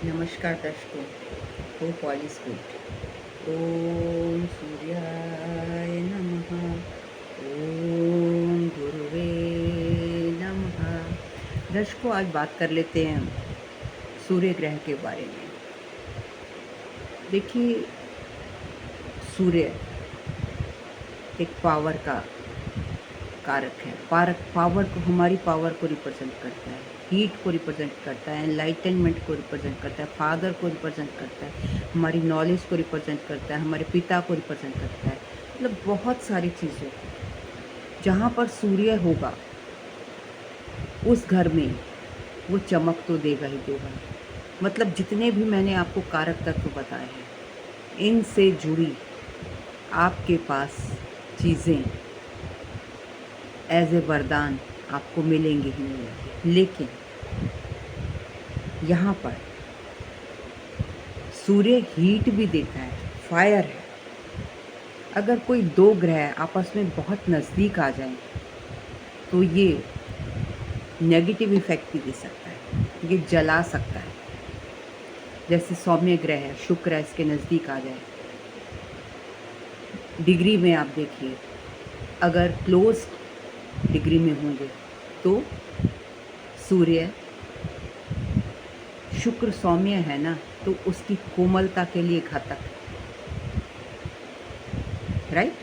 नमस्कार दर्शकों। Hope all is good. ओम सूर्याय नमः। ओम गुरुवे नमः। दर्शकों, आज बात कर लेते हैं सूर्य ग्रह के बारे में। देखिए, सूर्य एक पावर का कारक है। पावर को, हमारी पावर को रिप्रेजेंट करता है, हीट को रिप्रेजेंट करता है, एनलाइटनमेंट को रिप्रेजेंट करता है, फादर को रिप्रेजेंट करता है, हमारी नॉलेज को रिप्रेजेंट करता है, हमारे पिता को रिप्रेजेंट करता है। मतलब बहुत सारी चीज़ें, जहाँ पर सूर्य होगा उस घर में वो चमक तो देगा ही देगा। मतलब जितने भी मैंने आपको कारक तत्व बताए हैं, इनसे जुड़ी आपके पास चीज़ें एज ए वरदान आपको मिलेंगी ही मिलेंगी। लेकिन यहाँ पर सूर्य हीट भी देता है, फायर है। अगर कोई दो ग्रह आपस में बहुत नज़दीक आ जाएं तो ये नेगेटिव इफेक्ट भी दे सकता है, ये जला सकता है। जैसे सौम्य ग्रह है शुक्र है, इसके नज़दीक आ जाए, डिग्री में आप देखिए, अगर क्लोज डिग्री में होंगे तो सूर्य, शुक्र सौम्य है ना, तो उसकी कोमलता के लिए घातक है, राइट।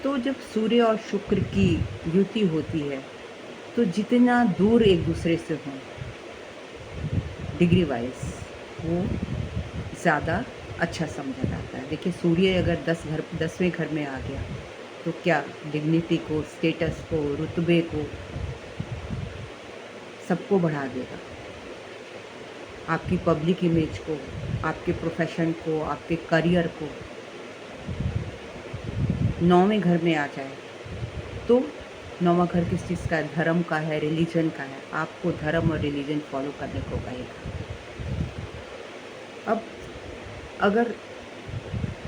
तो जब सूर्य और शुक्र की युति होती है तो जितना दूर एक दूसरे से हों डिग्री वाइज, वो ज़्यादा अच्छा समझा जाता है। देखिए, सूर्य अगर 10वें घर में आ गया तो क्या डिग्निटी को, स्टेटस को, रुतबे को, सबको बढ़ा देगा। आपकी पब्लिक इमेज को, आपके प्रोफेशन को, आपके करियर को। 9वें घर में आ जाए तो 9वां घर किस चीज़ का है? धर्म का है, रिलीजन का है। आपको धर्म और रिलीजन फॉलो करने को कहेगा। अब अगर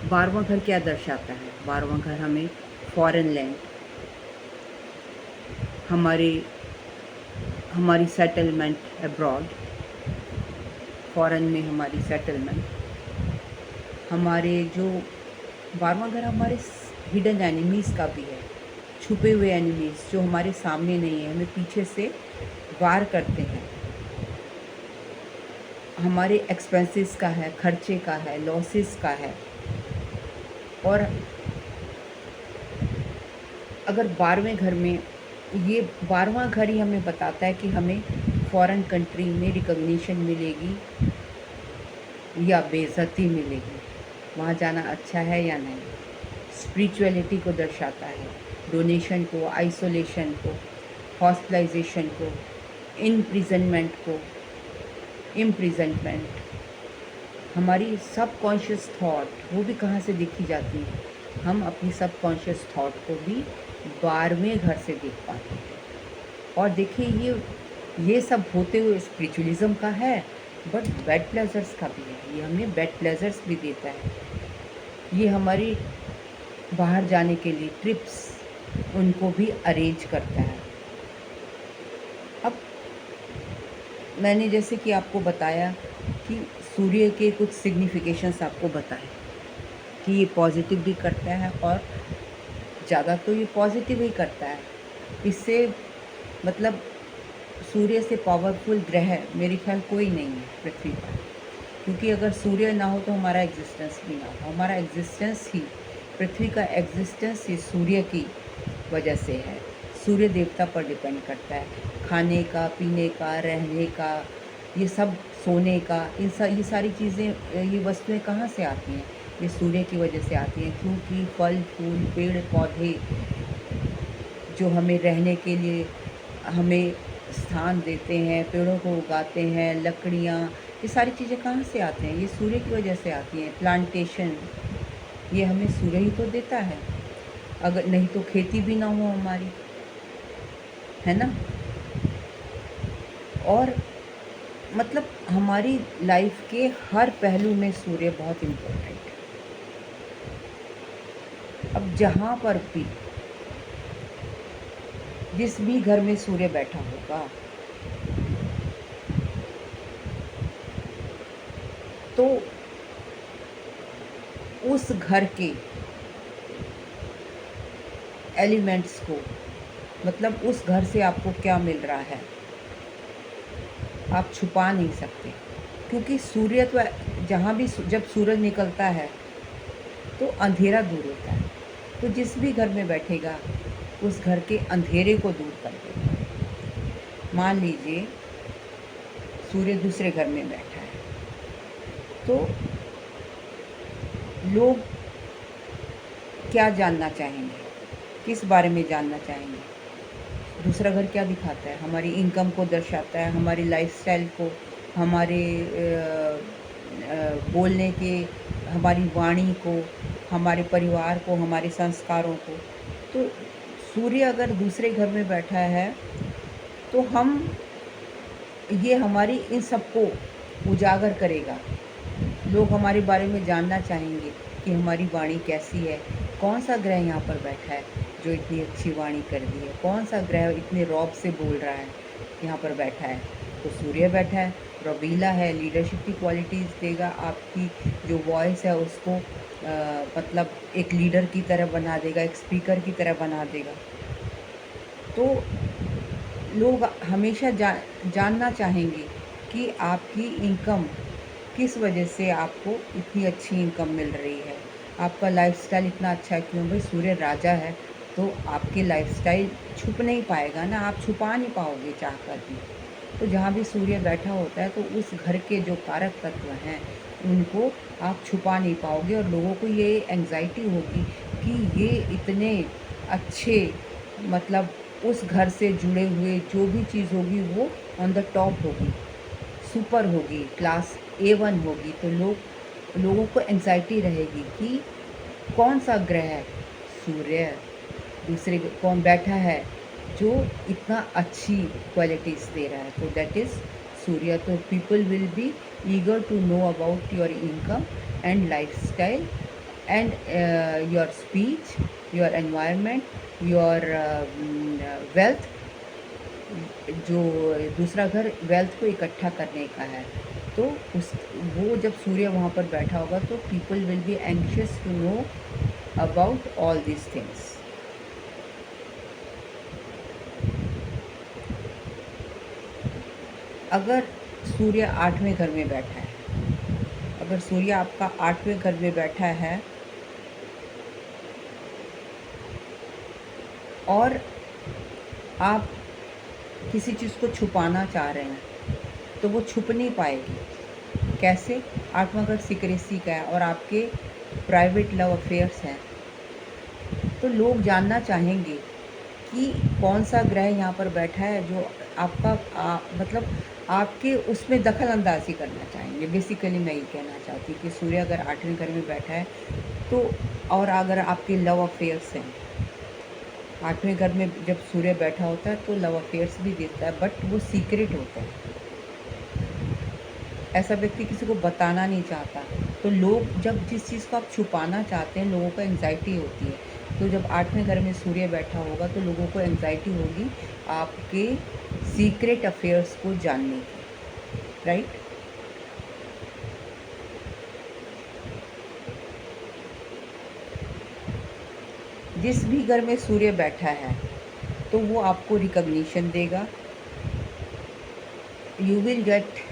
12वां घर क्या दर्शाता है? 12वां घर हमें फॉरेन लैंड, हमारी सेटलमेंट अब्रॉड, फॉरेन में हमारी सेटलमेंट, हमारे जो 12वां घर हमारे हिडन एनिमीज़ का भी है, छुपे हुए एनिमीज़ जो हमारे सामने नहीं है, हमें पीछे से वार करते हैं। हमारे एक्सपेंसेस का है, खर्चे का है, लॉसेस का है। और अगर 12वें घर में, ये 12वां घर ही हमें बताता है कि हमें फॉरेन कंट्री में रिकॉग्निशन मिलेगी या बेइज्जती मिलेगी, वहाँ जाना अच्छा है या नहीं। स्पिरिचुअलिटी को दर्शाता है, डोनेशन को, आइसोलेशन को, हॉस्पिटलाइजेशन को, इम्प्रिजनमेंट को, इम्प्रिजनमेंट। हमारी सबकॉन्शियस थॉट वो भी कहाँ से देखी जाती है? हम अपनी सबकॉन्शियस थॉट को भी 12वें घर से देख पाते हैं। और देखिए, ये सब होते हुए स्पिरिचुअलिज्म का है, बट बेड प्लेजर्स का भी है। ये हमें बेड प्लेजर्स भी देता है। ये हमारी बाहर जाने के लिए ट्रिप्स, उनको भी अरेंज करता है। अब मैंने जैसे कि आपको बताया कि सूर्य के कुछ सिग्निफिकेशंस आपको बताए कि ये पॉजिटिव भी करता है, और ज़्यादा तो ये पॉजिटिव ही करता है। इससे मतलब सूर्य से पावरफुल ग्रह मेरे ख्याल कोई नहीं है पृथ्वी पर। क्योंकि अगर सूर्य ना हो तो हमारा एग्जिस्टेंस भी ना हो। हमारा एग्जिस्टेंस ही, पृथ्वी का एग्जिस्टेंस ही सूर्य की वजह से है। सूर्य देवता पर डिपेंड करता है, खाने का, पीने का, रहने का, ये सब, सोने का, ये सारी चीज़ें, ये वस्तुएं कहाँ से आती हैं? ये सूर्य की वजह से आती हैं। क्योंकि फल फूल, पेड़ पौधे जो हमें रहने के लिए हमें स्थान देते हैं, पेड़ों को उगाते हैं, लकड़ियाँ, ये सारी चीज़ें कहाँ से आते हैं? ये सूर्य की वजह से आती हैं। प्लांटेशन, ये हमें सूर्य ही तो देता है। अगर नहीं तो खेती भी ना हो हमारी, है ना। और मतलब हमारी लाइफ के हर पहलू में सूर्य बहुत इम्पोर्टेंट है। अब जहाँ पर भी, जिस भी घर में सूर्य बैठा होगा, तो उस घर के एलिमेंट्स को, मतलब उस घर से आपको क्या मिल रहा है, आप छुपा नहीं सकते। क्योंकि सूर्य तो जहाँ भी जब सूरज निकलता है तो अंधेरा दूर होता है। तो जिस भी घर में बैठेगा उस घर के अंधेरे को दूर कर देगा। मान लीजिए सूर्य दूसरे घर में बैठा है, तो लोग क्या जानना चाहेंगे, किस बारे में जानना चाहेंगे? दूसरा घर क्या दिखाता है? हमारी इनकम को दर्शाता है, हमारी लाइफस्टाइल को, हमारे बोलने के, हमारी वाणी को, हमारे परिवार को, हमारे संस्कारों को। तो सूर्य अगर दूसरे घर में बैठा है तो ये हमारी इन सबको उजागर करेगा। लोग हमारे बारे में जानना चाहेंगे कि हमारी वाणी कैसी है, कौन सा ग्रह यहाँ पर बैठा है जो इतनी अच्छी वाणी कर दी है, कौन सा ग्रह इतने रौब से बोल रहा है यहाँ पर बैठा है। तो सूर्य बैठा है, रवीला है, लीडरशिप की क्वालिटीज़ देगा, आपकी जो वॉइस है उसको मतलब एक लीडर की तरह बना देगा, एक स्पीकर की तरह बना देगा। तो लोग हमेशा जानना चाहेंगे कि आपकी इनकम किस वजह से आपको इतनी अच्छी इनकम मिल रही है, आपका लाइफस्टाइल इतना अच्छा है। क्यों भाई, सूर्य राजा है तो आपके लाइफस्टाइल छुप नहीं पाएगा ना, आप छुपा नहीं पाओगे चाह कर भी। तो जहाँ भी सूर्य बैठा होता है तो उस घर के जो कारक तत्व हैं उनको आप छुपा नहीं पाओगे, और लोगों को ये एंग्जाइटी होगी कि ये इतने अच्छे, मतलब उस घर से जुड़े हुए जो भी चीज़ होगी वो ऑन द टॉप होगी, सुपर होगी, क्लास A1 होगी। तो लोगों को एंग्जाइटी रहेगी कि कौन सा ग्रह है, सूर्य दूसरे कौन बैठा है जो इतना अच्छी क्वालिटीज़ दे रहा है, तो दैट इज़ सूर्य। तो people will be eager to know about your income and lifestyle and your speech, your environment, your wealth. जो दूसरा घर वेल्थ को इकट्ठा करने का है, तो वो जब सूर्य वहाँ पर बैठा होगा तो people will be anxious to know about all these things. अगर सूर्य 8वें घर में बैठा है, अगर सूर्य आपका 8वें घर में बैठा है और आप किसी चीज़ को छुपाना चाह रहे हैं तो वो छुप नहीं पाएगी। कैसे? 8वां घर सीक्रेसी का है और आपके प्राइवेट लव अफेयर्स हैं, तो लोग जानना चाहेंगे कि कौन सा ग्रह यहाँ पर बैठा है जो आपका मतलब आपके उसमें दखल अंदाजी करना चाहेंगे। बेसिकली मैं ये कहना चाहती हूँ कि सूर्य अगर 8वें घर में बैठा है तो, और अगर आपके लव अफेयर्स हैं, 8वें घर में जब सूर्य बैठा होता है तो लव अफेयर्स भी देता है, बट वो सीक्रेट होता है, ऐसा व्यक्ति किसी को बताना नहीं चाहता। तो लोग जब जिस चीज़ को आप छुपाना चाहते हैं, लोगों को एंग्जाइटी होती है। तो जब 8वें घर में सूर्य बैठा होगा तो लोगों को एंग्जाइटी होगी आपके सीक्रेट अफेयर्स को जानने की, राइट? जिस भी घर में सूर्य बैठा है तो वो आपको रिकॉग्निशन देगा। You will get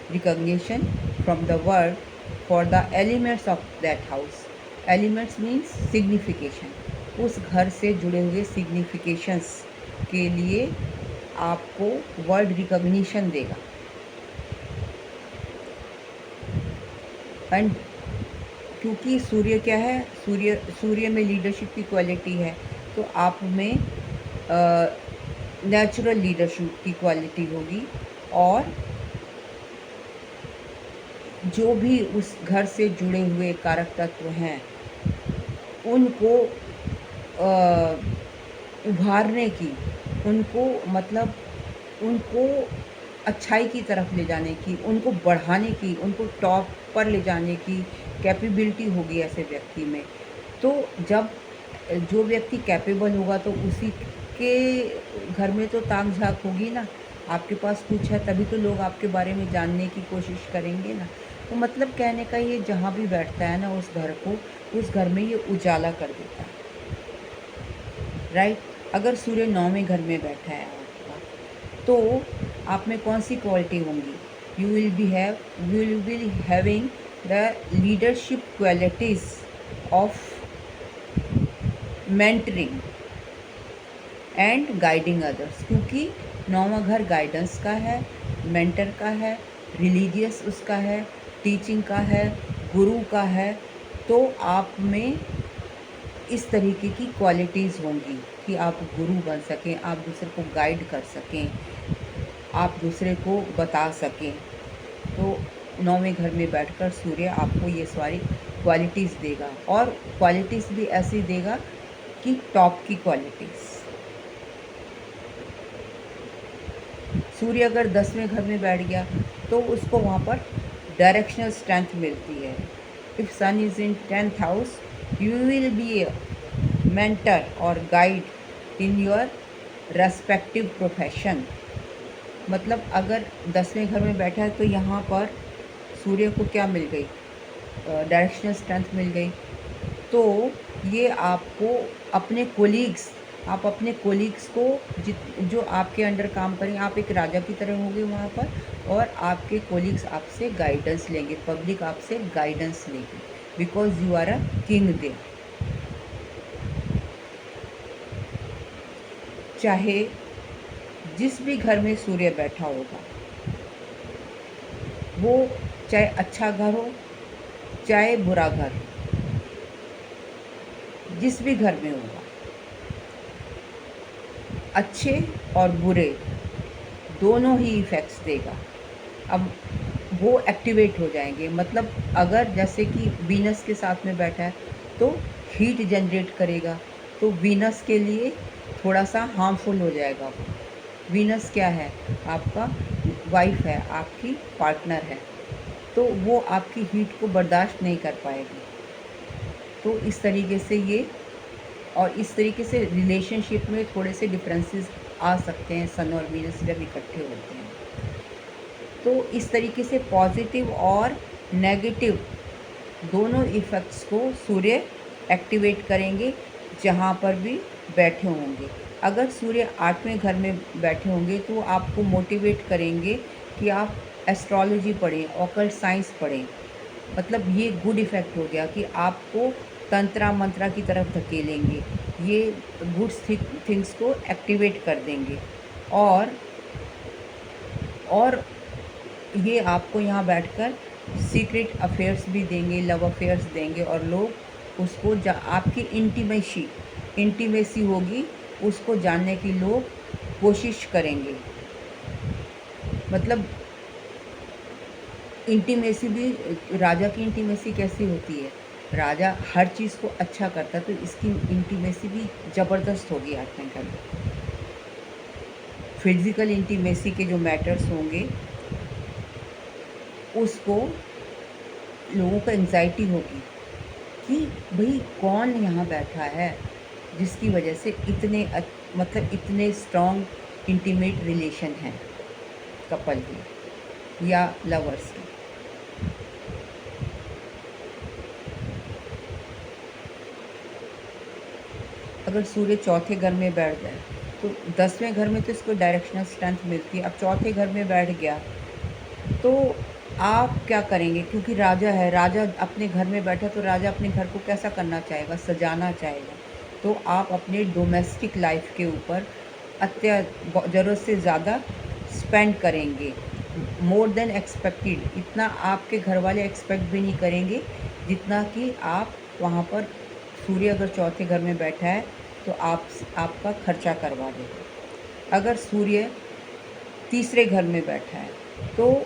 recognition from the world for the elements of that house. Elements means signification. उस घर से जुड़े हुए significations के लिए आपको वर्ल्ड रिकॉग्निशन देगा। एंड क्योंकि सूर्य क्या है, सूर्य में लीडरशिप की क्वालिटी है, तो आप में नेचुरल लीडरशिप की क्वालिटी होगी, और जो भी उस घर से जुड़े हुए कारक तत्व हैं उनको उभारने की, उनको अच्छाई की तरफ ले जाने की, उनको बढ़ाने की, उनको टॉप पर ले जाने की कैपेबिलिटी होगी ऐसे व्यक्ति में। तो जब जो व्यक्ति कैपेबल होगा तो उसी के घर में तो ताक झाँक होगी ना। आपके पास कुछ है तभी तो लोग आपके बारे में जानने की कोशिश करेंगे ना। तो मतलब कहने का ये जहाँ भी बैठता है ना उस घर को, उस घर में ये उजाला कर देता है, राइट। अगर सूर्य 9वें घर में बैठा है आपका, तो आप में कौन सी क्वालिटी होंगी? You will be having the leadership qualities of mentoring and guiding others, क्योंकि 9वां घर गाइडेंस का है, मेंटर का है, रिलीजियस उसका है, टीचिंग का है, गुरु का है। तो आप में इस तरीके की क्वालिटीज़ होंगी कि आप गुरु बन सकें, आप दूसरे को गाइड कर सकें, आप दूसरे को बता सकें। तो 9वें घर में बैठकर सूर्य आपको ये सारी क्वालिटीज़ देगा, और क्वालिटीज़ भी ऐसी देगा कि टॉप की क्वालिटीज़। सूर्य अगर 10वें घर में बैठ गया तो उसको वहाँ पर डायरेक्शनल स्ट्रेंथ मिलती है। If sun is in 10th house, you will be a mentor और guide in your respective profession. मतलब अगर 10वें घर में बैठा है तो यहाँ पर सूर्य को क्या मिल गई? डायरेक्शनल स्ट्रेंथ मिल गई। तो ये आपको अपने कोलीग्स, आप अपने कोलीग्स को जो आपके अंडर काम करें, आप एक राजा की तरह होंगे वहाँ पर, और आपके कोलीग्स आपसे गाइडेंस लेंगे, पब्लिक आपसे गाइडेंस लेगी, because you are a king there. चाहे जिस भी घर में सूर्य बैठा होगा, वो चाहे अच्छा घर हो चाहे बुरा घर हो, जिस भी घर में होगा, अच्छे और बुरे दोनों ही इफ़ेक्ट्स देगा। अब वो एक्टिवेट हो जाएंगे। मतलब अगर जैसे कि वीनस के साथ में बैठा है तो हीट जनरेट करेगा, तो वीनस के लिए थोड़ा सा हार्मफुल हो जाएगा। वीनस क्या है? आपका वाइफ है, आपकी पार्टनर है, तो वो आपकी हीट को बर्दाश्त नहीं कर पाएगी। तो इस तरीके से ये, और इस तरीके से रिलेशनशिप में थोड़े से डिफरेंसेस आ सकते हैं सन और वीनस जब इकट्ठे होते हैं। तो इस तरीके से पॉजिटिव और नेगेटिव दोनों इफ़ेक्ट्स को सूर्य एक्टिवेट करेंगे जहाँ पर भी बैठे होंगे। अगर सूर्य 8वें घर में बैठे होंगे तो आपको मोटिवेट करेंगे कि आप एस्ट्रोलॉजी पढ़ें, ऑकल्ट साइंस पढ़ें। मतलब ये गुड इफ़ेक्ट हो गया कि आपको तंत्रा मंत्रा की तरफ धकेलेंगे, ये गुड थिंग्स को एक्टिवेट कर देंगे। और ये आपको यहाँ बैठकर सीक्रेट अफेयर्स भी देंगे, लव अफेयर्स देंगे, और लोग उसको आपकी इंटीमेसी होगी, उसको जानने की लोग कोशिश करेंगे। मतलब इंटीमेसी भी, राजा की इंटीमेसी कैसी होती है? राजा हर चीज़ को अच्छा करता है, तो इसकी इंटीमेसी भी ज़बरदस्त होगी 8वें घर में। फिजिकल इंटीमेसी के जो मैटर्स होंगे उसको लोगों को एंजाइटी होगी कि भाई कौन यहाँ बैठा है जिसकी वजह से मतलब इतने स्ट्रॉन्ग इंटीमेट रिलेशन हैं कपल की या लवर्स की। अगर सूर्य चौथे घर में बैठ जाए तो 10वें घर में तो इसको डायरेक्शनल स्ट्रेंथ मिलती है, अब चौथे घर में बैठ गया तो आप क्या करेंगे? क्योंकि राजा है, राजा अपने घर में बैठा, तो राजा अपने घर को कैसा करना चाहेगा? सजाना चाहेगा। तो आप अपने डोमेस्टिक लाइफ के ऊपर ज़रूरत से ज़्यादा स्पेंड करेंगे, मोर देन एक्सपेक्टेड। इतना आपके घर वाले एक्सपेक्ट भी नहीं करेंगे जितना कि आप वहाँ पर, सूर्य अगर चौथे घर में बैठा है तो आपका खर्चा करवा देगा। अगर सूर्य तीसरे घर में बैठा है तो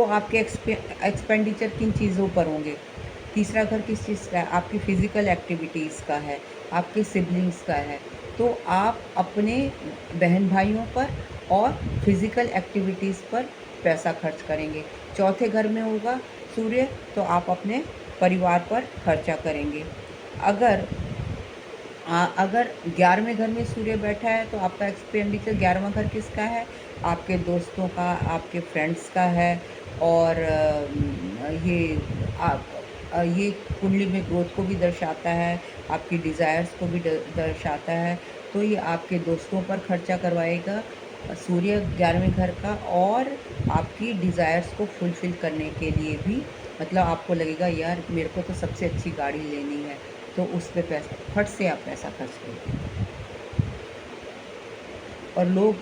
आपके एक्सपेंडिचर किन चीज़ों पर होंगे? तीसरा घर किस चीज़ का है? आपकी फ़िज़िकल एक्टिविटीज़ का है, आपके सिबलिंग्स का है। तो आप अपने बहन भाइयों पर और फिज़िकल एक्टिविटीज़ पर पैसा खर्च करेंगे। चौथे घर में होगा सूर्य तो आप अपने परिवार पर खर्चा करेंगे। अगर 11वें घर में सूर्य बैठा है तो आपका एक्सपेंडिचर, 11वां घर किसका है? आपके दोस्तों का, आपके फ्रेंड्स का है, और ये कुंडली में ग्रोथ को भी दर्शाता है, आपकी डिज़ायर्स को भी दर्शाता है। तो ये आपके दोस्तों पर खर्चा करवाएगा, सूर्य 11वें घर का, और आपकी डिज़ायर्स को फुलफ़िल करने के लिए भी, मतलब आपको लगेगा यार मेरे को तो सबसे अच्छी गाड़ी लेनी है, तो उस पे पैसा फट से आप पैसा खर्च कर देंगे। और लोग,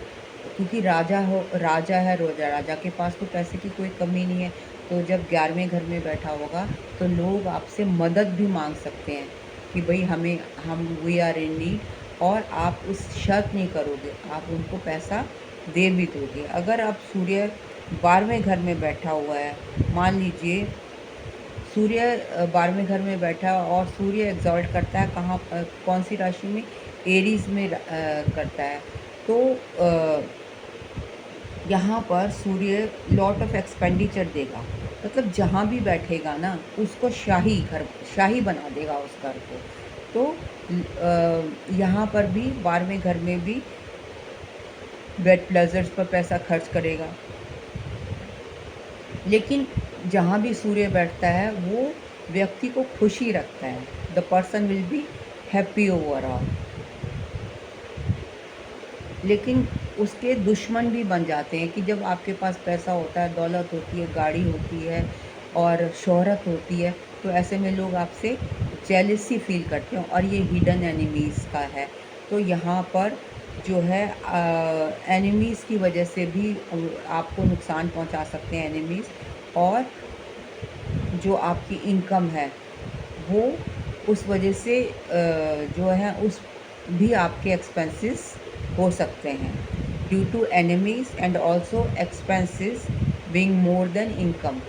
क्योंकि राजा है रोजा, राजा के पास तो पैसे की कोई कमी नहीं है, तो जब 11वें घर में बैठा होगा तो लोग आपसे मदद भी मांग सकते हैं कि भाई हम वी आर इन नीड, और आप उस शर्त नहीं करोगे, आप उनको पैसा दे भी दोगे। अगर आप सूर्य 12वें घर में बैठा हुआ है, मान लीजिए सूर्य 12वें घर में बैठा, और सूर्य एग्जॉल्ट करता है कहाँ, कौन सी राशि में, एरीज में करता है। तो यहाँ पर सूर्य लॉट ऑफ एक्सपेंडिचर देगा, मतलब जहाँ भी बैठेगा ना उसको शाही बना देगा उस घर को। तो यहाँ पर भी 12वें घर में भी बेड प्लेजर्स पर पैसा खर्च करेगा। लेकिन जहाँ भी सूर्य बैठता है वो व्यक्ति को खुशी रखता है, the person will be happy overall. लेकिन उसके दुश्मन भी बन जाते हैं कि जब आपके पास पैसा होता है, दौलत होती है, गाड़ी होती है और शोहरत होती है, तो ऐसे में लोग आपसे जेलसी फील करते हैं, और ये हिडन एनिमीज़ का है। तो यहाँ पर जो है एनिमीज़ की वजह से भी आपको नुकसान पहुंचा सकते हैं एनिमीज़, और जो आपकी इनकम है वो उस वजह से जो है उस भी आपके एक्सपेंसेस हो सकते हैं, due to enemies and also expenses being more than income.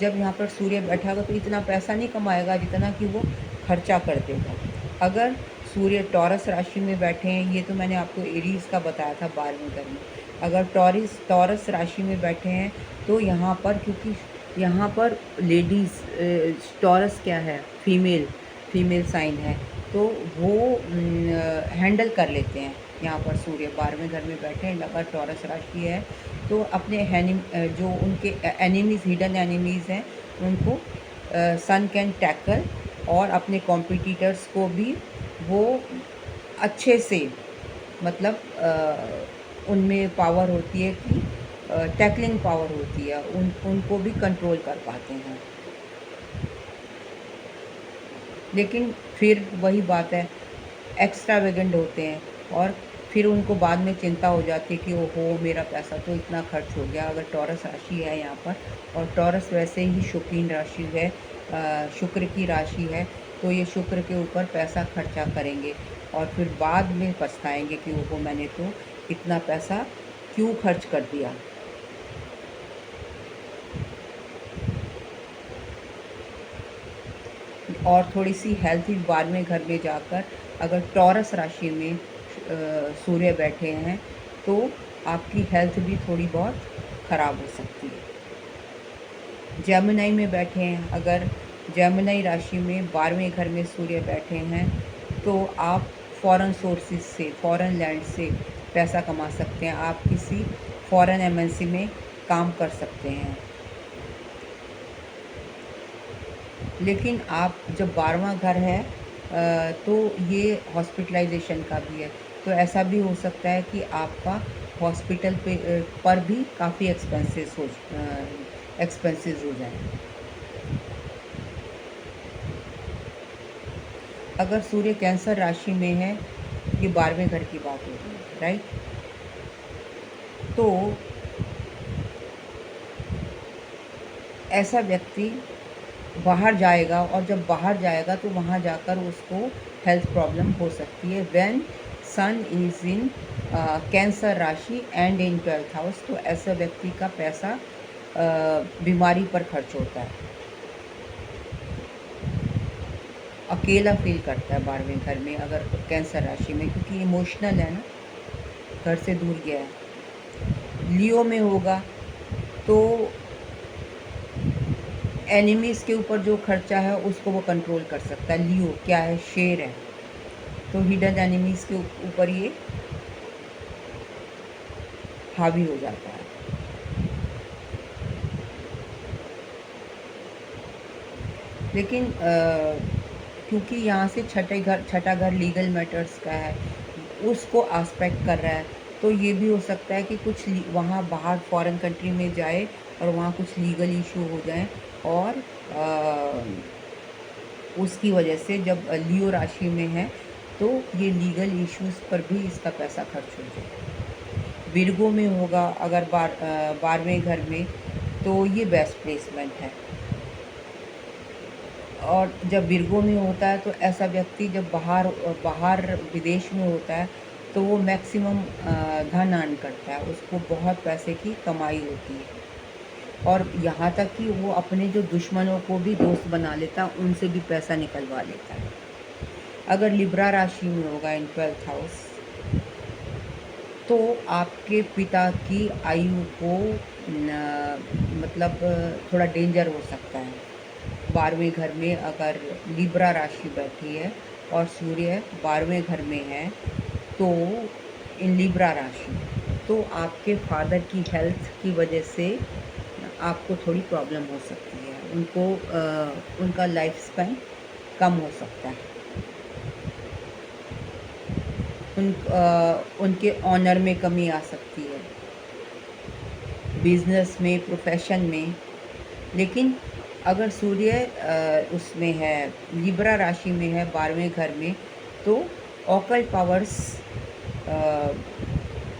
जब यहाँ पर सूर्य बैठा होगा तो इतना पैसा नहीं कमाएगा जितना कि वो खर्चा कर देगा। अगर सूर्य टॉरस राशि में बैठे हैं, ये तो मैंने आपको एरीज का बताया था 12वें घर में, अगर टॉरस राशि में बैठे हैं तो यहाँ पर, क्योंकि यहाँ पर लेडीज़, टॉरस क्या है, फीमेल साइन है, तो वो हैंडल कर लेते हैं। यहाँ पर सूर्य 12वें घर में बैठे हैं, अगर टॉरस राशि है तो अपने जो उनके एनिमीज़, हिडन एनिमीज़ हैं, उनको सन कैन टैकल, और अपने कॉम्पिटिटर्स को भी वो अच्छे से, मतलब उनमें पावर होती है कि टैकलिंग पावर होती है, उनको भी कंट्रोल कर पाते हैं। लेकिन फिर वही बात है, एक्स्ट्रावेगेंट होते हैं, और फिर उनको बाद में चिंता हो जाती है कि ओहो मेरा पैसा तो इतना खर्च हो गया। अगर टॉरस राशि है यहाँ पर, और टॉरस वैसे ही शुक्रीन राशि है, शुक्र की राशि है, तो ये शुक्र के ऊपर पैसा खर्चा करेंगे, और फिर बाद में पछताएंगे कि ओहो मैंने तो इतना पैसा क्यों खर्च कर दिया। और थोड़ी सी हेल्थ भी 12वें घर में जाकर, अगर टॉरस राशि में सूर्य बैठे हैं तो आपकी हेल्थ भी थोड़ी बहुत ख़राब हो सकती है। जेमिनी में बैठे हैं, अगर जेमिनी राशि में 12वें घर में सूर्य बैठे हैं तो आप फॉरेन सोर्सेज से, फॉरेन लैंड से पैसा कमा सकते हैं, आप किसी फॉरेन एमएनसी में काम कर सकते हैं। लेकिन आप जब 12वां घर है तो ये हॉस्पिटलाइजेशन का भी है, तो ऐसा भी हो सकता है कि आपका हॉस्पिटल पर भी काफ़ी एक्सपेंसेस हो जाएं। अगर सूर्य कैंसर राशि में है, ये 12वें घर की बात हो रही है, राइट। तो ऐसा व्यक्ति बाहर जाएगा, और जब बाहर जाएगा तो वहाँ जाकर उसको हेल्थ प्रॉब्लम हो सकती है। When sun is in Cancer राशि एंड इन 12th हाउस, तो ऐसा व्यक्ति का पैसा बीमारी पर खर्च होता है, अकेला फील करता है 12वें घर में अगर कैंसर राशि में, क्योंकि इमोशनल है ना, घर से दूर गया है। लियो में होगा तो एनिमीज़ के ऊपर जो खर्चा है उसको वो कंट्रोल कर सकता है। लियो क्या है, शेर है, तो हिडन एनिमीज़ के ऊपर ये हावी हो जाता है। लेकिन क्योंकि यहाँ से छठा घर लीगल मैटर्स का है, उसको एस्पेक्ट कर रहा है, तो ये भी हो सकता है कि कुछ वहाँ बाहर फॉरेन कंट्री में जाए और वहाँ कुछ लीगल इशू हो जाए, और उसकी वजह से जब लियो राशि में है तो ये लीगल इश्यूज़ पर भी इसका पैसा खर्च हो जाए। विर्गो में होगा अगर 12वें घर में, तो ये बेस्ट प्लेसमेंट है। और जब विर्गो में होता है तो ऐसा व्यक्ति जब बाहर विदेश में होता है तो वो मैक्सिमम धन अर्न करता है, उसको बहुत पैसे की कमाई होती है, और यहाँ तक कि वो अपने जो दुश्मनों को भी दोस्त बना लेता है, उनसे भी पैसा निकलवा लेता है। अगर लिब्रा राशि में होगा इन 12th हाउस, तो आपके पिता की आयु को मतलब थोड़ा डेंजर हो सकता है। 12वें घर में अगर लिब्रा राशि बैठी है और सूर्य 12वें घर में है, तो इन लिब्रा राशि, तो आपके फादर की हेल्थ की वजह से आपको थोड़ी प्रॉब्लम हो सकती है। उनका लाइफ स्पैन कम हो सकता है, उनके ऑनर में कमी आ सकती है, बिजनेस में, प्रोफेशन में। लेकिन अगर सूर्य उसमें है, लिब्रा राशि में है 12वें घर में, तो ऑकल्ट पावर्स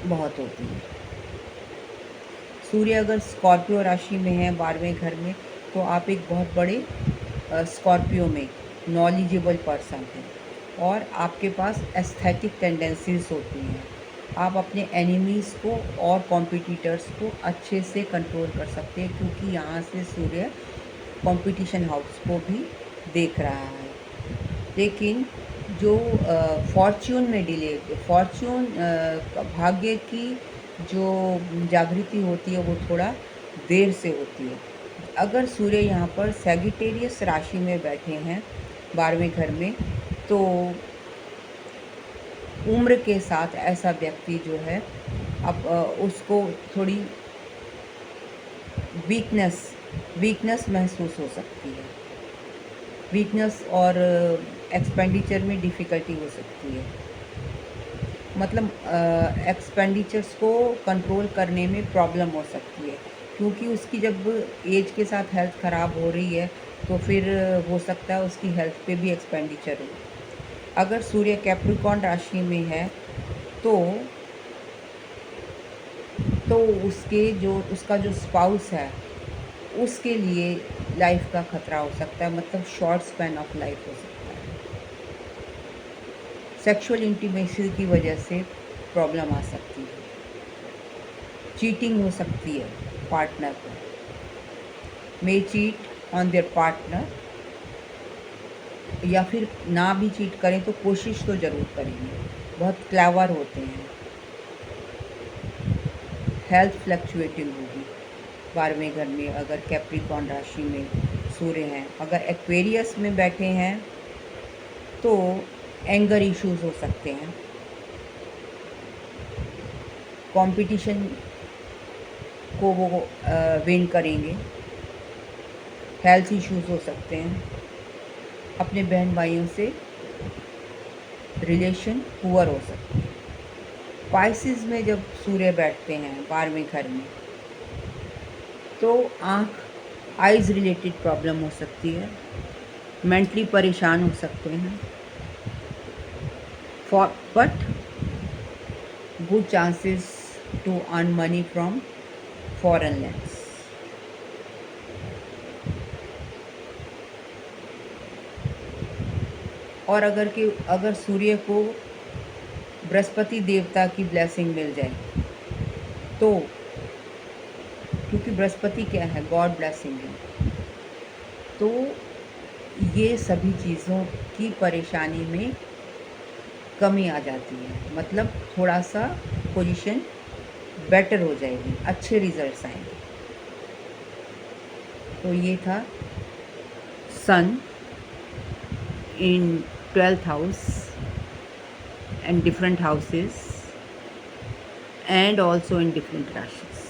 बहुत होती हैं। सूर्य अगर स्कॉर्पियो राशि में है 12वें घर में, तो आप एक बहुत बड़े स्कॉर्पियो में नॉलेजेबल पर्सन हैं, और आपके पास एस्थेटिक टेंडेंसीज होती हैं। आप अपने एनिमीज़ को और कॉम्पिटिटर्स को अच्छे से कंट्रोल कर सकते हैं, क्योंकि यहाँ से सूर्य कंपटीशन हाउस को भी देख रहा है। लेकिन जो फॉर्च्यून में डिले, फॉर्च्यून भाग्य की जो जागृति होती है वो थोड़ा देर से होती है। अगर सूर्य यहाँ पर सैगिटेरियस राशि में बैठे हैं 12वें घर में, तो उम्र के साथ ऐसा व्यक्ति जो है, अब उसको थोड़ी वीकनेस महसूस हो सकती है। वीकनेस और एक्सपेंडिचर में डिफ़िकल्टी हो सकती है। मतलब एक्सपेंडिचर्स को कंट्रोल करने में प्रॉब्लम हो सकती है, क्योंकि उसकी जब एज के साथ हेल्थ ख़राब हो रही है, तो फिर हो सकता है उसकी हेल्थ पे भी एक्सपेंडिचर हो। अगर सूर्य कैप्रिकॉर्न राशि में है, तो उसका जो स्पाउस है, उसके लिए लाइफ का खतरा हो सकता है, मतलब शॉर्ट स्पैन ऑफ लाइफ हो सकता है। सेक्सुअल इंटीमेसी की वजह से प्रॉब्लम आ सकती है, चीटिंग हो सकती है पार्टनर को, मे चीट ऑन देयर पार्टनर, या फिर ना भी चीट करें तो कोशिश तो ज़रूर करेंगे, बहुत क्लेवर होते हैं। हेल्थ फ्लक्चुएटिंग होगी 12वें घर में अगर कैप्रिकॉर्न राशि में सूर्य हैं। अगर एक्वेरियस में बैठे हैं तो एंगर इश्यूज हो सकते हैं, कंपटीशन को वो विन करेंगे, हेल्थ इश्यूज हो सकते हैं, अपने बहन भाइयों से रिलेशन पुअर हो सकते हैं। पाइसिस में जब सूर्य बैठते हैं 12वें घर में, तो आइज़ रिलेटेड प्रॉब्लम हो सकती है, मेंटली परेशान हो सकते हैं, but good chances to earn money from foreign lands. और अगर सूर्य को बृहस्पति देवता की ब्लेसिंग मिल जाए, तो क्योंकि बृहस्पति क्या है, गॉड ब्लेसिंग है, तो ये सभी चीज़ों की परेशानी में कमी आ जाती है, मतलब थोड़ा सा पोजीशन बेटर हो जाएगी, अच्छे रिजल्ट्स आएंगे। तो ये था सन इन 12th house and different houses and also in different rashis.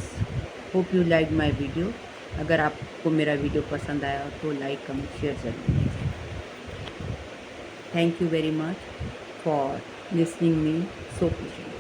Hope you liked my video. अगर आपको मेरा वीडियो पसंद आया तो लाइक कमेंट शेयर ज़रूर कीजिए। Thank you very much for listening me so patiently.